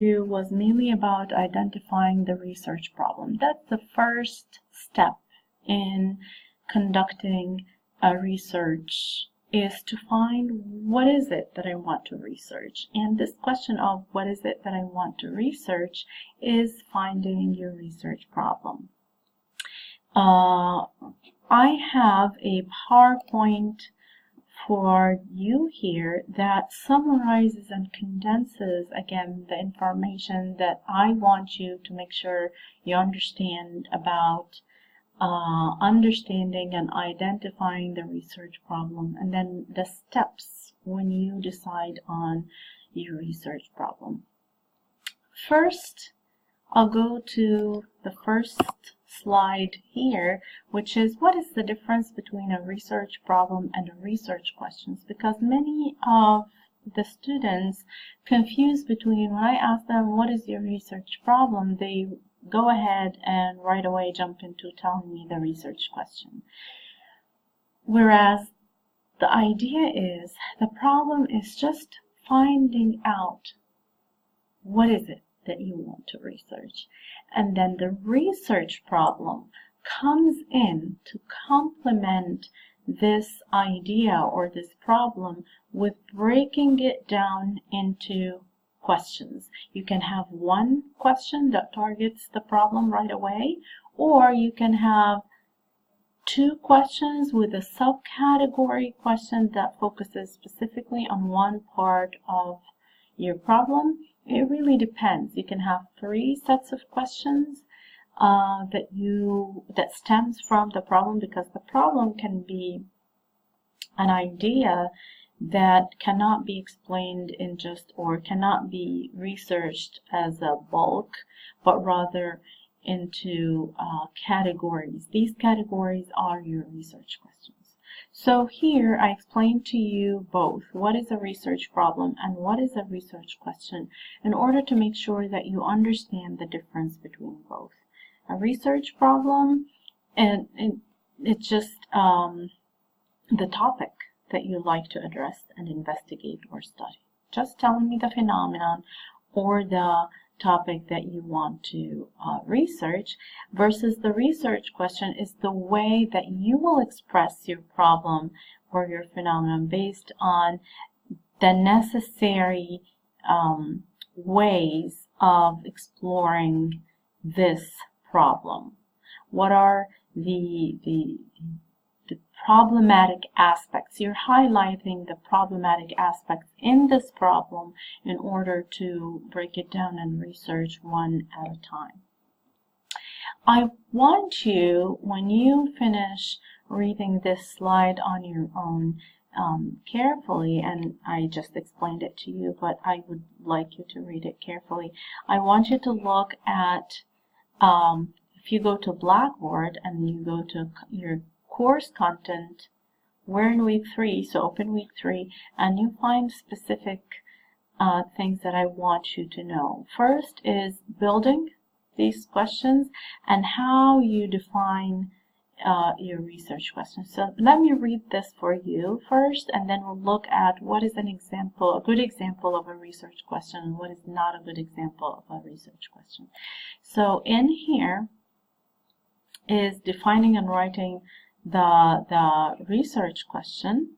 was mainly about identifying the research problem. That's the first step in conducting a research, is to find what is it that I want to research. And this question of what is it that I want to research is finding your research problem. I have a PowerPoint for you here that summarizes and condenses, again, the information that I want you to make sure you understand about understanding and identifying the research problem, and then the steps when you decide on your research problem. First, I'll go to the first slide here, which is what is the difference between a research problem and a research questions, because many of the students confuse between, when I ask them what is your research problem, they go ahead and right away jump into telling me the research question. Whereas the idea is, the problem is just finding out what is it that you want to research. And then the research problem comes in to complement this idea or this problem with breaking it down into questions. You can have one question that targets the problem right away, or you can have two questions with a subcategory question that focuses specifically on one part of your problem. It really depends. You can have 3 sets of questions that stems from the problem, because the problem can be an idea that cannot be explained in just, or cannot be researched as a bulk, but rather into categories. These categories are your research questions. So here I explained to you both what is a research problem and what is a research question, in order to make sure that you understand the difference between both. A research problem, and it's just the topic that you like to address and investigate or study. Just telling me the phenomenon or the topic that you want to research, versus the research question is the way that you will express your problem or your phenomenon based on the necessary ways of exploring this problem. What are the problematic aspects? You're highlighting the problematic aspects in this problem in order to break it down and research one at a time. I want you, when you finish reading this slide on your own carefully, and I just explained it to you, but I would like you to read it carefully. I want you to look at, if you go to Blackboard and you go to your course content, we're in week 3, so open week 3, and you find specific things that I want you to know. First is building these questions and how you define your research questions. So let me read this for you first, and then we'll look at what is an example, a good example of a research question, and what is not a good example of a research question. So in here is defining and writing the research question.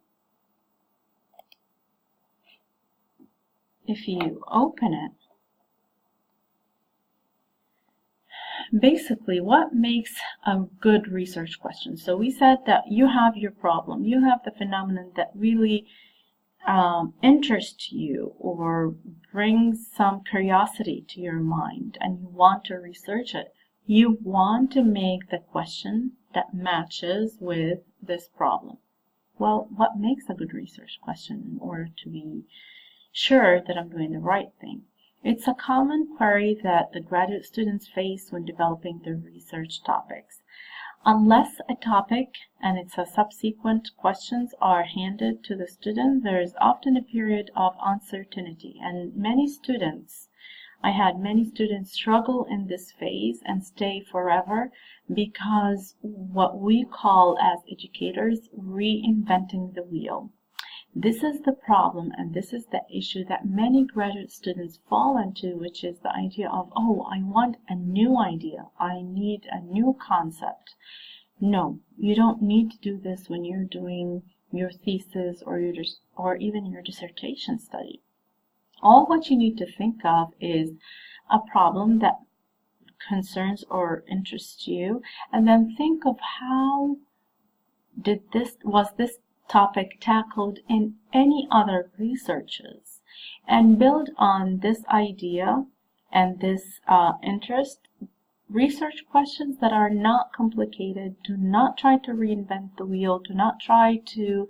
If you open it, basically what makes a good research question? So we said that you have your problem, you have the phenomenon that really interests you or brings some curiosity to your mind, and you want to research it. You want to make the question that matches with this problem. Well, what makes a good research question in order to be sure that I'm doing the right thing? It's a common query that the graduate students face when developing their research topics. Unless a topic and its subsequent questions are handed to the student, there is often a period of uncertainty, and I had many students struggle in this phase and stay forever, because what we call as educators reinventing the wheel. This is the problem, and this is the issue that many graduate students fall into, which is the idea of, oh, I want a new idea. I need a new concept. No, you don't need to do this when you're doing your thesis or even your dissertation study. All what you need to think of is a problem that concerns or interests you, and then think of how was this topic tackled in any other researches, and build on this idea and this interest research questions that are not complicated. Do not try to reinvent the wheel. Do not try to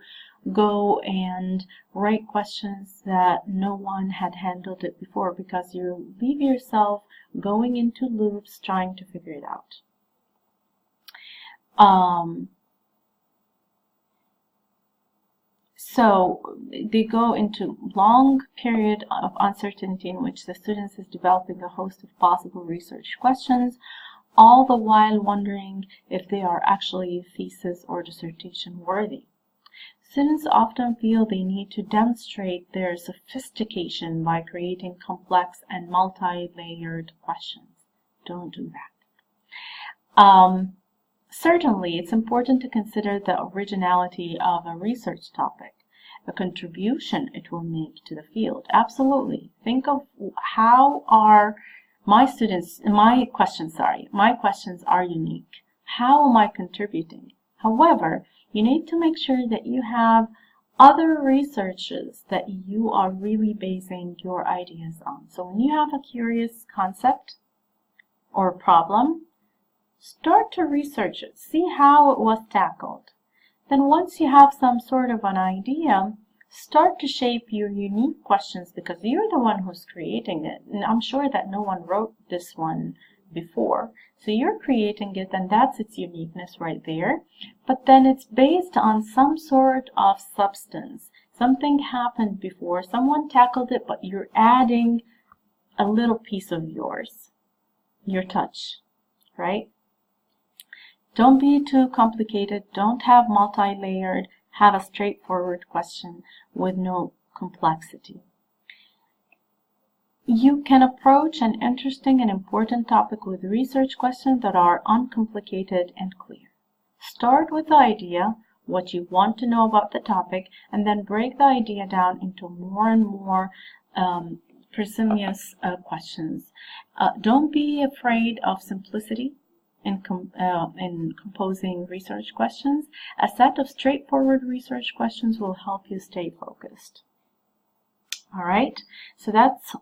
go and write questions that no one had handled it before, because you leave yourself going into loops trying to figure it out. So they go into long period of uncertainty in which the students is developing a host of possible research questions, all the while wondering if they are actually thesis or dissertation worthy. Students often feel they need to demonstrate their sophistication by creating complex and multi-layered questions. Don't do that. Certainly, it's important to consider the originality of a research topic, the contribution it will make to the field. Absolutely. Think of how are my questions are unique. How am I contributing? However, you need to make sure that you have other researches that you are really basing your ideas on. So when you have a curious concept or problem, start to research it. See how it was tackled. Then once you have some sort of an idea, start to shape your unique questions, because you're the one who's creating it. And I'm sure that no one wrote this one before. So you're creating it, and that's its uniqueness right there. But then it's based on some sort of substance. Something happened before, someone tackled it, but you're adding a little piece of yours, your touch, right? Don't be too complicated. Don't have multi-layered. Have a straightforward question with no complexity. You can approach an interesting and important topic with research questions that are uncomplicated and clear. Start with the idea, what you want to know about the topic, and then break the idea down into more and more precise questions. Don't be afraid of simplicity in composing research questions. A set of straightforward research questions will help you stay focused. All right, so that's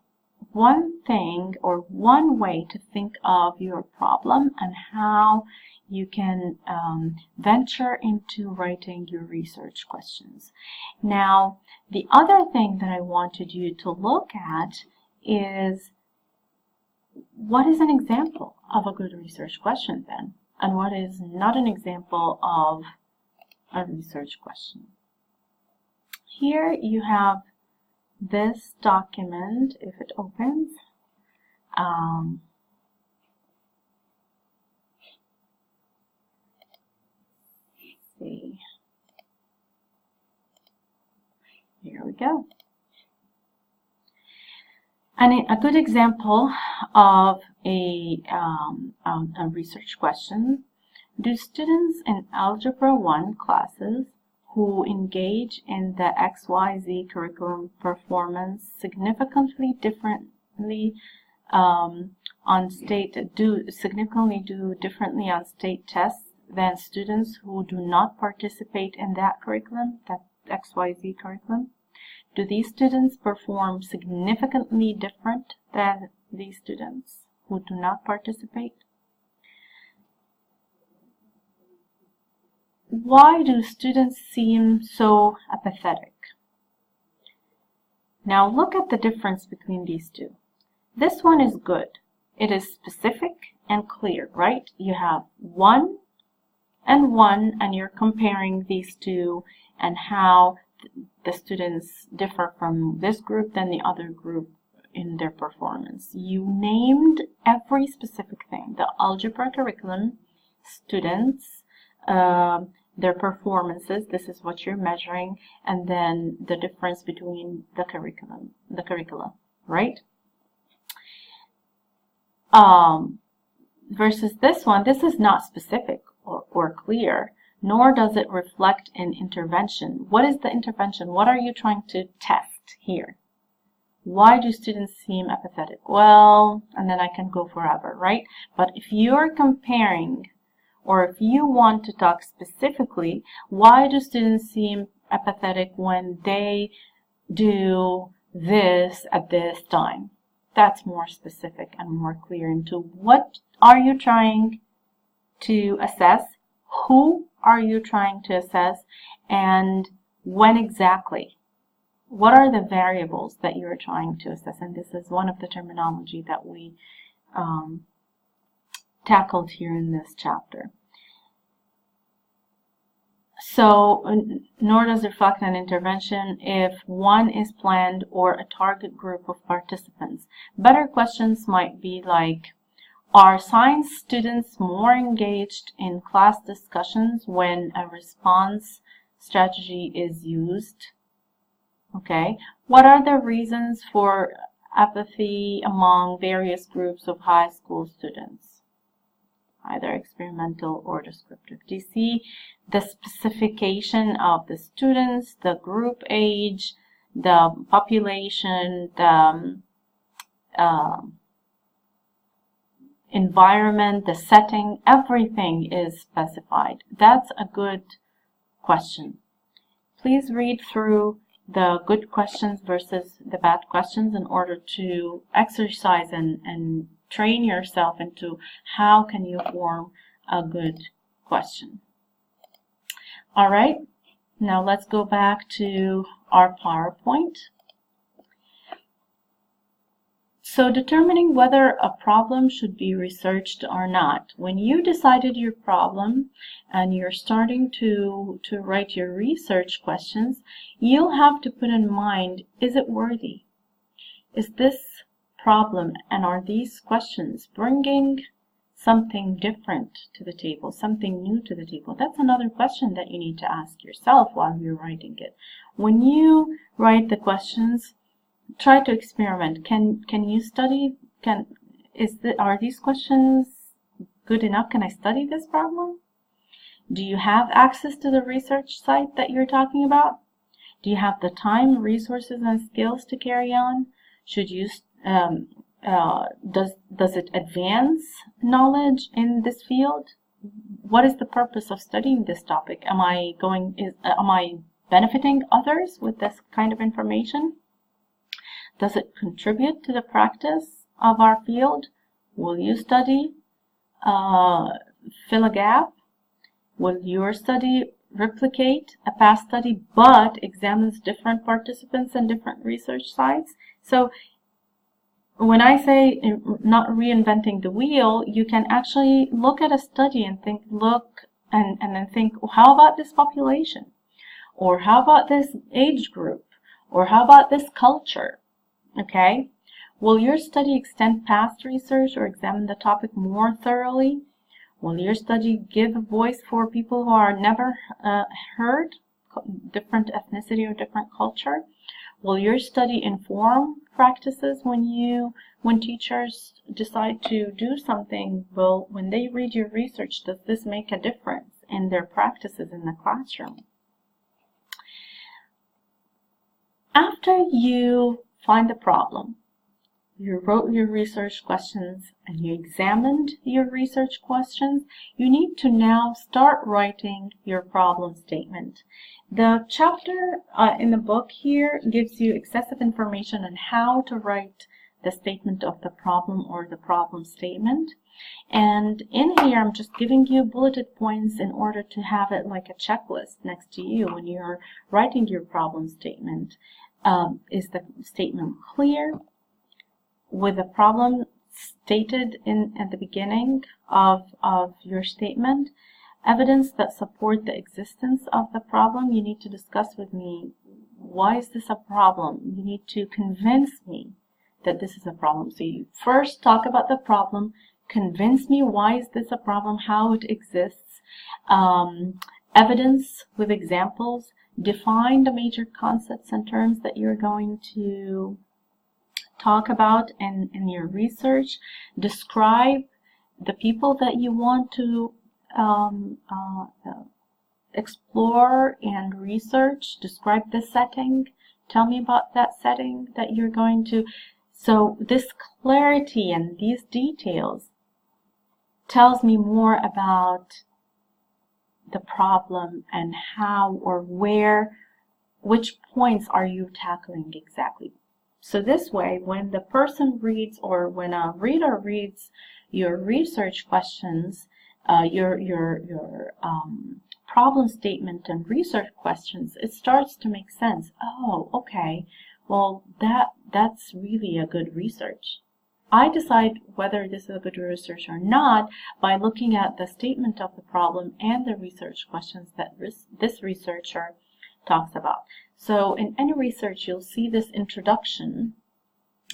one thing or one way to think of your problem and how you can venture into writing your research questions. Now, the other thing that I wanted you to look at is, what is an example of a good research question then? And what is not an example of a research question? Here you have this document. If it opens, let's see. Here we go. And a good example of a research question: do students in Algebra 1 classes who engage in the XYZ curriculum performance significantly differently do differently on state tests than students who do not participate in that curriculum, that XYZ curriculum? Do these students perform significantly different than these students who do not participate? Why do students seem so apathetic? Now look at the difference between these two. This one is good. It is specific and clear, right? You have 1 and 1, and you're comparing these two and how the students differ from this group than the other group in their performance. You named every specific thing: the algebra curriculum, students, their performances, this is what you're measuring, and then the difference between the curricula, right? Versus this one, this is not specific or clear, nor does it reflect an intervention. What is the intervention? What are you trying to test here? Why do students seem apathetic? Well, and then I can go forever, right? But if you're comparing, or if you want to talk specifically, why do students seem apathetic when they do this at this time? That's more specific and more clear into what are you trying to assess, who are you trying to assess, and when exactly. What are the variables that you're trying to assess? And this is one of the terminology that we tackled here in this chapter. So, nor does it reflect an intervention if one is planned or a target group of participants. Better questions might be like, are science students more engaged in class discussions when a response strategy is used? Okay, what are the reasons for apathy among various groups of high school students? Either experimental or descriptive. Do you see the specification of the students, the group age, the population, the environment, the setting? Everything is specified. That's a good question. Please read through the good questions versus the bad questions in order to exercise and train yourself into how can you form a good question. All right, now let's go back to our PowerPoint. So determining whether a problem should be researched or not. When you decided your problem and you're starting to write your research questions, you'll have to put in mind, is it worthy? Is this problem and are these questions bringing something different to the table, something new to the table? That's another question that you need to ask yourself while you're writing it. When you write the questions, try to experiment. Can you study? Are these questions good enough? Can I study this problem? Do you have access to the research site that you're talking about? Do you have the time, resources, and skills to carry on? Should you does it advance knowledge in this field? What is the purpose of studying this topic? Am I benefiting others with this kind of information? Does it contribute to the practice of our field? Will you study, fill a gap? Will your study replicate a past study but examines different participants and different research sites? So when I say not reinventing the wheel, you can actually look at a study and think, and then think, well, how about this population? Or how about this age group? Or how about this culture? Okay? Will your study extend past research or examine the topic more thoroughly? Will your study give a voice for people who are never heard, different ethnicity or different culture? Will your study inform practices when teachers decide to do something? Well, when they read your research, does this make a difference in their practices in the classroom? After you find the problem, you wrote your research questions, and you examined your research questions, you need to now start writing your problem statement. The chapter in the book here gives you excessive information on how to write the statement of the problem or the problem statement. And in here, I'm just giving you bulleted points in order to have it like a checklist next to you when you're writing your problem statement. Is the statement clear? With the problem stated at the beginning of your statement, evidence that support the existence of the problem, you need to discuss with me, why is this a problem? You need to convince me that this is a problem. So you first talk about the problem, convince me why is this a problem, how it exists, evidence with examples, define the major concepts and terms that you're going to talk about in your research, describe the people that you want to explore and research, describe the setting, tell me about that setting that you're going to. So this clarity and these details tells me more about the problem and how or where, which points are you tackling exactly. So this way, when the person reads, or when a reader reads your research questions, your problem statement and research questions, it starts to make sense. Oh, okay, well that's really a good research. I decide whether this is a good research or not by looking at the statement of the problem and the research questions that this researcher talks about. So in any research, you'll see this introduction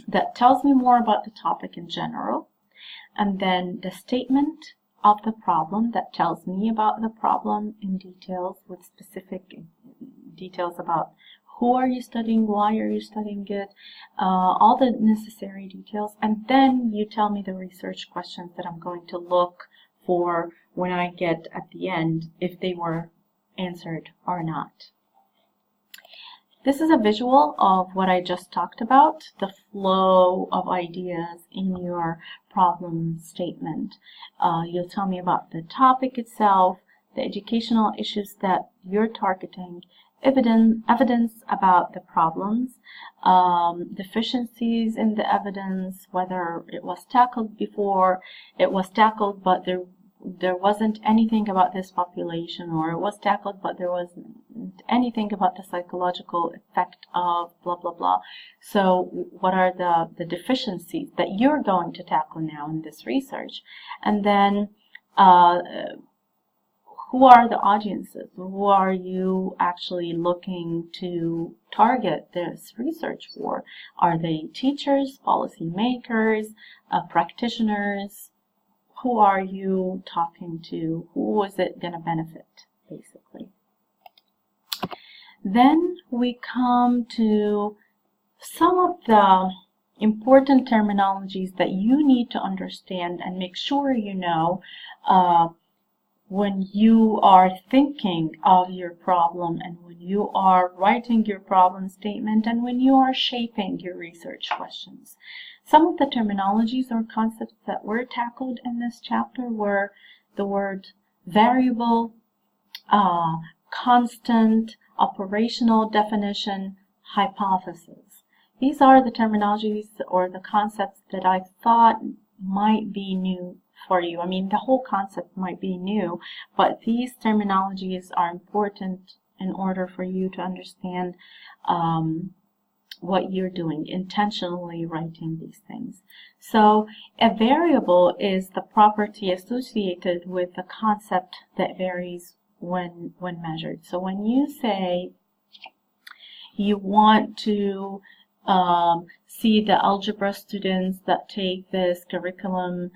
that tells me more about the topic in general, and then the statement of the problem that tells me about the problem in details, with specific details about who are you studying, why are you studying it, all the necessary details, and then you tell me the research questions that I'm going to look for when I get at the end if they were answered or not. This is a visual of what I just talked about, the flow of ideas in your problem statement. You'll tell me about the topic itself, the educational issues that you're targeting, evidence about the problems, deficiencies in the evidence, whether it was tackled before, it was tackled but there wasn't anything about this population, or it was tackled but there wasn't anything about the psychological effect of blah blah blah. So what are the deficiencies that you're going to tackle now in this research? And then who are the audiences? Who are you actually looking to target this research for? Are they teachers, policymakers, practitioners? Who are you talking to? Who is it going to benefit, basically? Then we come to some of the important terminologies that you need to understand and make sure you know when you are thinking of your problem, and when you are writing your problem statement, and when you are shaping your research questions. Some of the terminologies or concepts that were tackled in this chapter were the word variable, constant, operational definition, hypothesis. These are the terminologies or the concepts that I thought might be new for you. I mean, the whole concept might be new, but these terminologies are important in order for you to understand what you're doing, intentionally writing these things. So a variable is the property associated with the concept that varies when measured. So when you say you want to see the algebra students that take this curriculum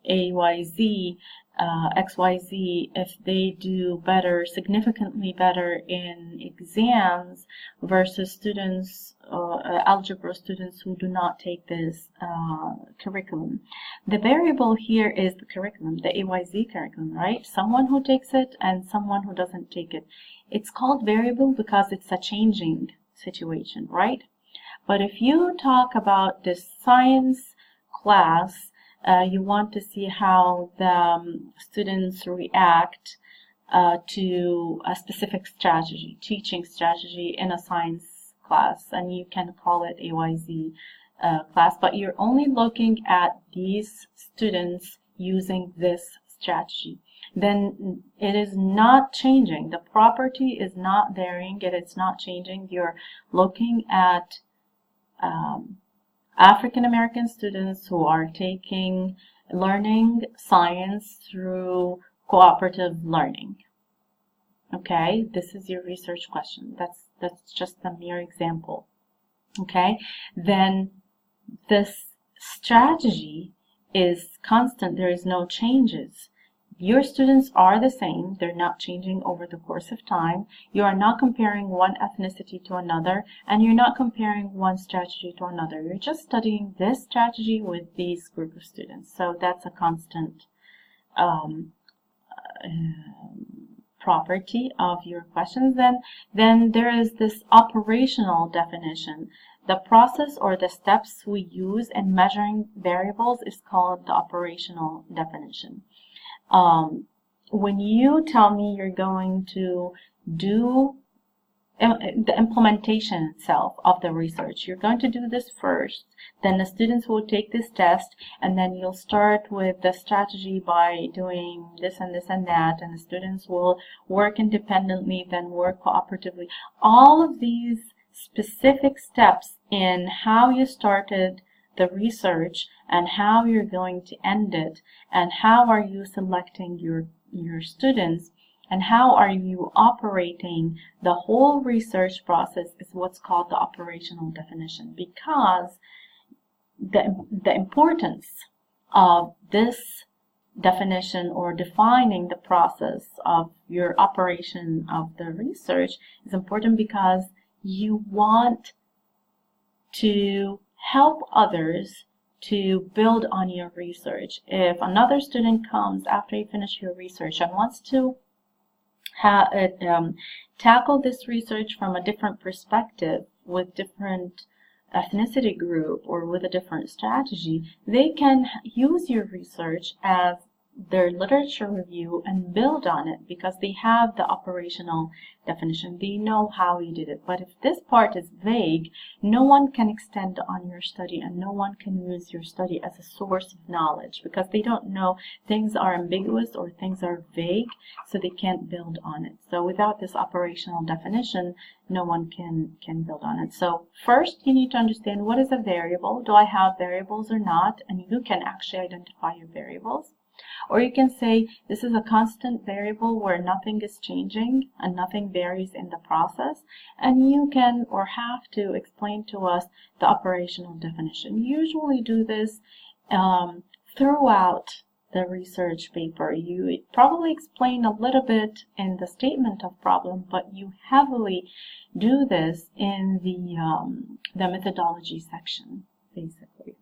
AYZ, XYZ, if they do better, significantly better in exams versus students, algebra students who do not take this curriculum. The variable here is the curriculum, the AYZ curriculum, right? Someone who takes it and someone who doesn't take it. It's called variable because it's a changing situation, right? But if you talk about this science class, you want to see how the students react to a specific strategy, teaching strategy in a science class, and you can call it AYZ class, but you're only looking at these students using this strategy. Then it is not changing. The property is not varying, it's not changing. You're looking at African American students who are learning science through cooperative learning. Okay, this is your research question. That's just a mere example. Okay, then this strategy is constant. There is no changes. Your students are the same. They're not changing over the course of time. You are not comparing one ethnicity to another, and you're not comparing one strategy to another. You're just studying this strategy with these group of students. So that's a constant property of your questions. Then there is this operational definition. The process or the steps we use in measuring variables is called the operational definition. When you tell me you're going to do the implementation itself of the research, you're going to do this first, then the students will take this test, and then you'll start with the strategy by doing this and this and that, and the students will work independently, then work cooperatively. All of these specific steps in how you started the research and how you're going to end it, and how are you selecting your students, and how are you operating the whole research process is what's called the operational definition. Because the importance of this definition or defining the process of your operation of the research is important, because you want to help others to build on your research. If another student comes after you finish your research and wants to tackle this research from a different perspective, with different ethnicity group or with a different strategy, they can use your research as their literature review and build on it, because they have the operational definition. They know how you did it. But if this part is vague, no one can extend on your study, and no one can use your study as a source of knowledge, because they don't know. Things are ambiguous or things are vague, so they can't build on it. So without this operational definition, no one can build on it. So first, you need to understand, what is a variable? Do I have variables or not? And you can actually identify your variables. Or you can say, this is a constant variable where nothing is changing and nothing varies in the process. And you can or have to explain to us the operational definition. You usually do this throughout the research paper. You probably explain a little bit in the statement of problem, but you heavily do this in the methodology section, basically,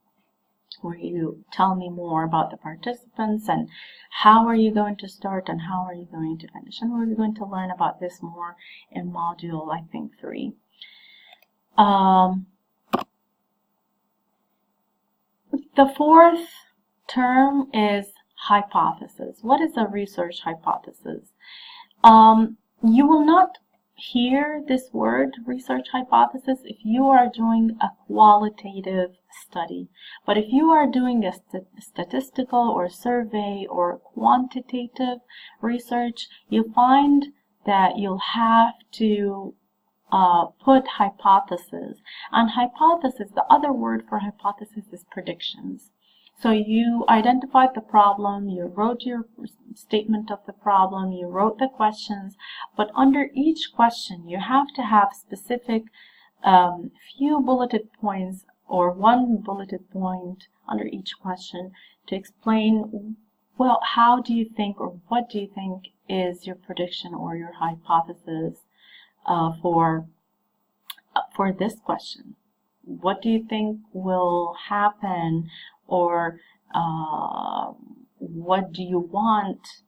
where you tell me more about the participants and how are you going to start and how are you going to finish. And we're going to learn about this more in module, I think, 3. The fourth term is hypothesis. What is a research hypothesis? You will not hear this word research hypothesis if you are doing a qualitative study. But if you are doing a statistical or survey or quantitative research, you find that you'll have to put hypothesis. And hypothesis, the other word for hypothesis is predictions. So you identified the problem, you wrote your statement of the problem, you wrote the questions, but under each question you have to have specific few bulleted points or one bulleted point under each question to explain, well, how do you think or what do you think is your prediction or your hypothesis for this question? What do you think will happen, or what do you want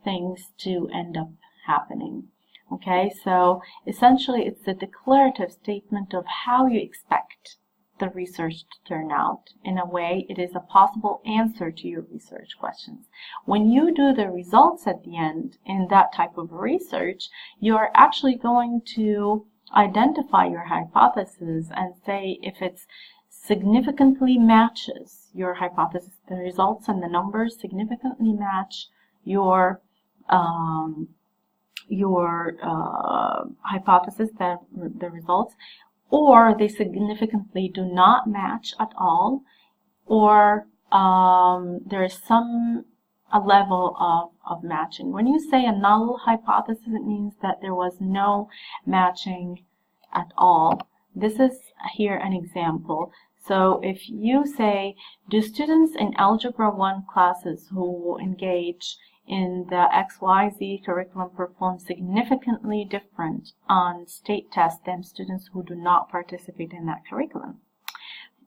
things to end up happening? Okay, so essentially it's a declarative statement of how you expect the research to turn out. In a way, it is a possible answer to your research questions. When you do the results at the end in that type of research, you are actually going to identify your hypothesis and say if it's significantly matches your hypothesis, the results and the numbers significantly match your hypothesis, the results, or they significantly do not match at all, or there is a level of matching. When you say a null hypothesis, it means that there was no matching at all. This is here an example. So if you say, do students in Algebra 1 classes who engage in the XYZ curriculum perform significantly different on state tests than students who do not participate in that curriculum.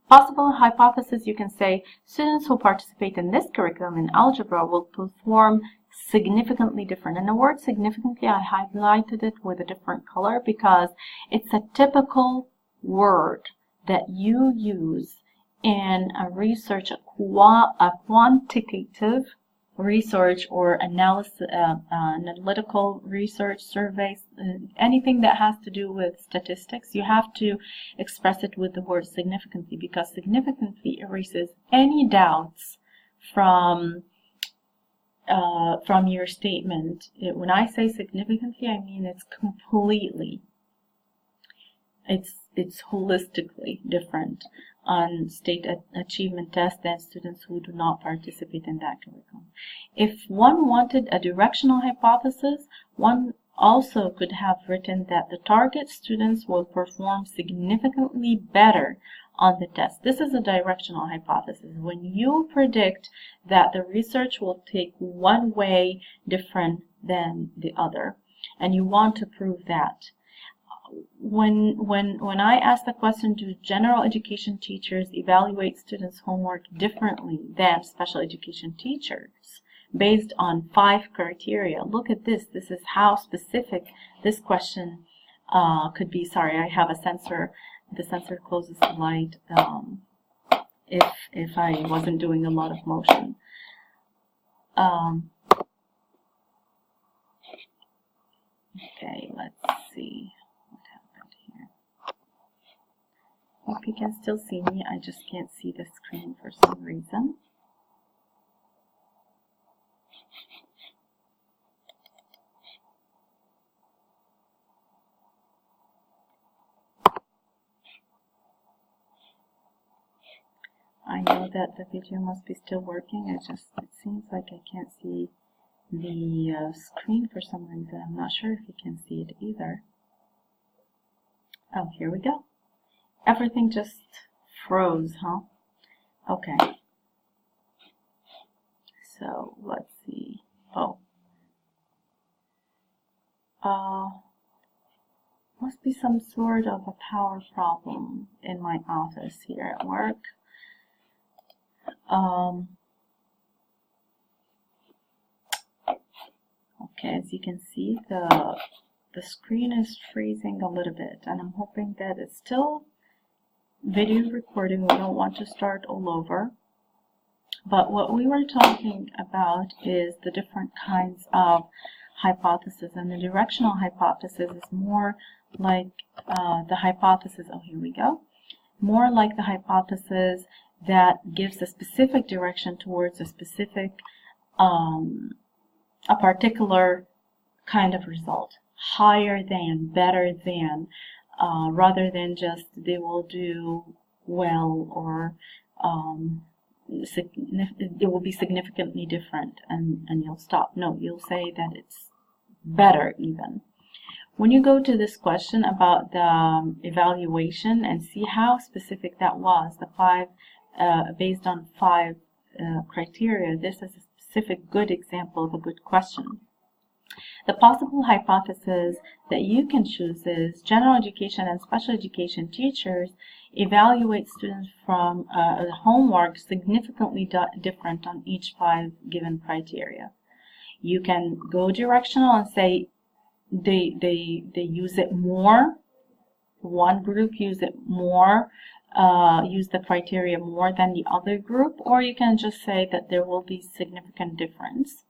Possible hypothesis, you can say students who participate in this curriculum in algebra will perform significantly different. And the word significantly, I highlighted it with a different color because it's a typical word that you use in a research, a quantitative research or analysis, analytical research, surveys, anything that has to do with statistics. You have to express it with the word significantly, because significantly erases any doubts from your statement. When I say significantly, I mean it's completely, it's holistically different on state achievement tests than students who do not participate in that curriculum. If one wanted a directional hypothesis, one also could have written that the target students will perform significantly better on the test. This is a directional hypothesis. When you predict that the research will take one way different than the other, and you want to prove that. When I ask the question, do general education teachers evaluate students' homework differently than special education teachers based on 5 criteria? Look at this. This is how specific this question could be. Sorry, I have a sensor. The sensor closes the light if I wasn't doing a lot of motion. Okay, let's see. Hope you can still see me. I just can't see the screen for some reason. I know that the video must be still working. It seems like I can't see the screen for some reason. I'm not sure if you can see it either. Oh, here we go. Everything just froze, huh? Okay. So let's see. Oh. Must be some sort of a power problem in my office here at work. Okay, as you can see, the screen is freezing a little bit, and I'm hoping that it's still video recording. We don't want to start all over. But what we were talking about is the different kinds of hypothesis, and the directional hypothesis is more like the hypothesis, oh here we go, more like the hypothesis that gives a specific direction towards a specific, a particular kind of result, higher than, better than, rather than just they will do well or it will be significantly different and you'll stop. No, you'll say that it's better even. When you go to this question about the evaluation and see how specific that was, the 5 based on 5 criteria, this is a specific good example of a good question. The possible hypothesis that you can choose is general education and special education teachers evaluate students from homework significantly different on each 5 given criteria. You can go directional and say they use it more. One group use it more, use the criteria more than the other group, or you can just say that there will be significant difference.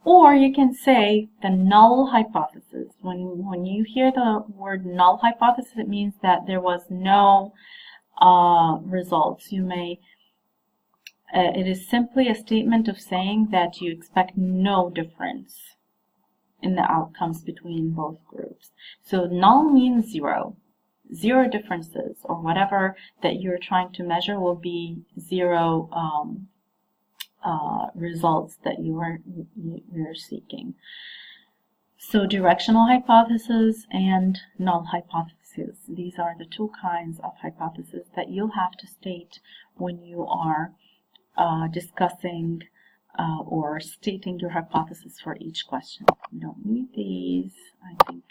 Or you can say the null hypothesis. When you hear the word null hypothesis, it means that there was no results. You may, it is simply a statement of saying that you expect no difference in the outcomes between both groups. So null means 0. 0 differences, or whatever that you're trying to measure will be 0 results that you're seeking. So directional hypothesis and null hypothesis, these are the 2 kinds of hypothesis that you'll have to state when you are discussing or stating your hypothesis for each question. You don't need these. I think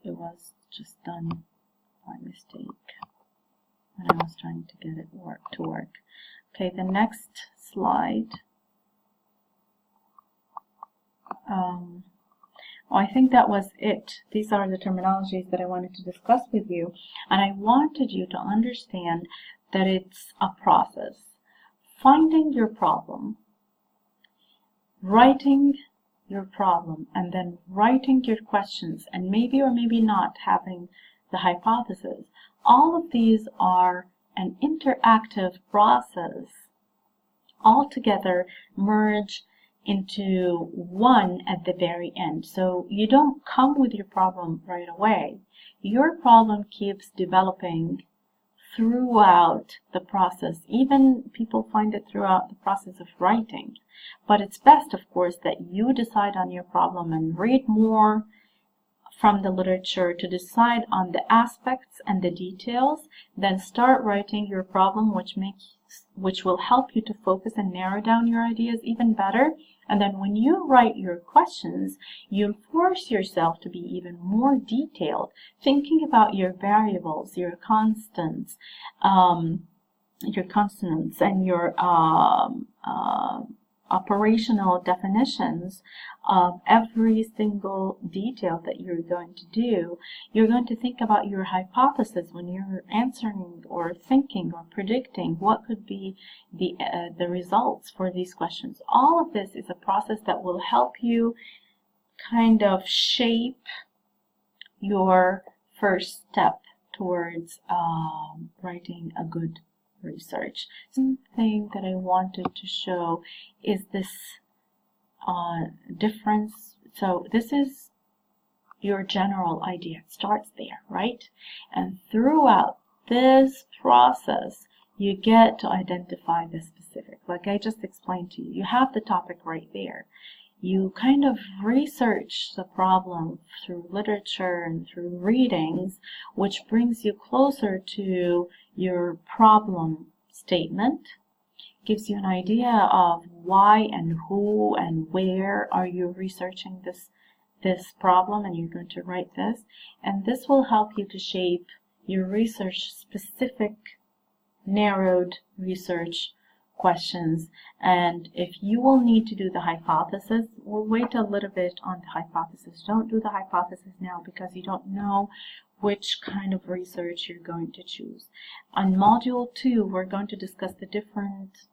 it was just done by mistake when I was trying to get it to work. Okay, the next slide. I think that was it. These are the terminologies that I wanted to discuss with you, and I wanted you to understand that it's a process. Finding your problem, writing your problem, and then writing your questions, and maybe or maybe not having the hypothesis. All of these are an interactive process, all together merge into one at the very end. So you don't come with your problem right away. Your problem keeps developing throughout the process. Even people find it throughout the process of writing. But it's best, of course, that you decide on your problem and read more from the literature to decide on the aspects and the details, then start writing your problem, which will help you to focus and narrow down your ideas even better. And then when you write your questions, you'll force yourself to be even more detailed, thinking about your variables, your constants, and your operational definitions of every single detail that you're going to do. You're going to think about your hypothesis when you're answering or thinking or predicting what could be the results for these questions. All of this is a process that will help you kind of shape your first step towards writing a good research. Something that I wanted to show is this difference. So this is your general idea. It starts there, right? And throughout this process, you get to identify the specific. Like I just explained to you, you have the topic right there. You kind of research the problem through literature and through readings, which brings you closer to your problem statement, gives you an idea of why and who and where are you researching this problem, and you're going to write this. And this will help you to shape your research specific, narrowed research questions. And if you will need to do the hypothesis, we'll wait a little bit on the hypothesis. Don't do the hypothesis now because you don't know which kind of research you're going to choose. On Module 2, we're going to discuss the different,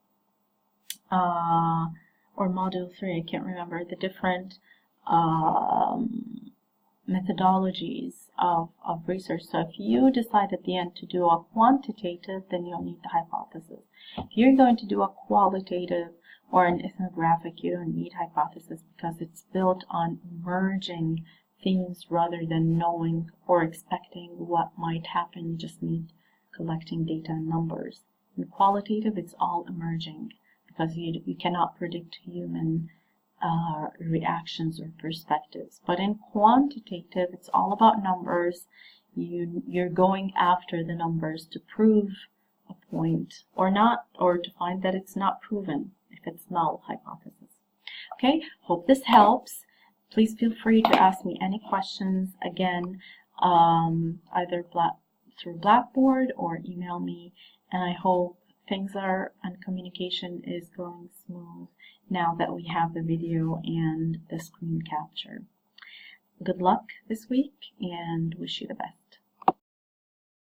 or Module 3, I can't remember, the different methodologies of research. So if you decide at the end to do a quantitative, then you'll need the hypothesis. If you're going to do a qualitative or an ethnographic, you don't need hypothesis because it's built on merging things rather than knowing or expecting what might happen. You just need collecting data and numbers. In qualitative, it's all emerging because you cannot predict human reactions or perspectives. But in quantitative, it's all about numbers. You're going after the numbers to prove a point or not, or to find that it's not proven if it's null hypothesis. Okay, hope this helps. Please feel free to ask me any questions again, either through Blackboard or email me. And I hope things and communication is going smooth now that we have the video and the screen capture. Good luck this week and wish you the best.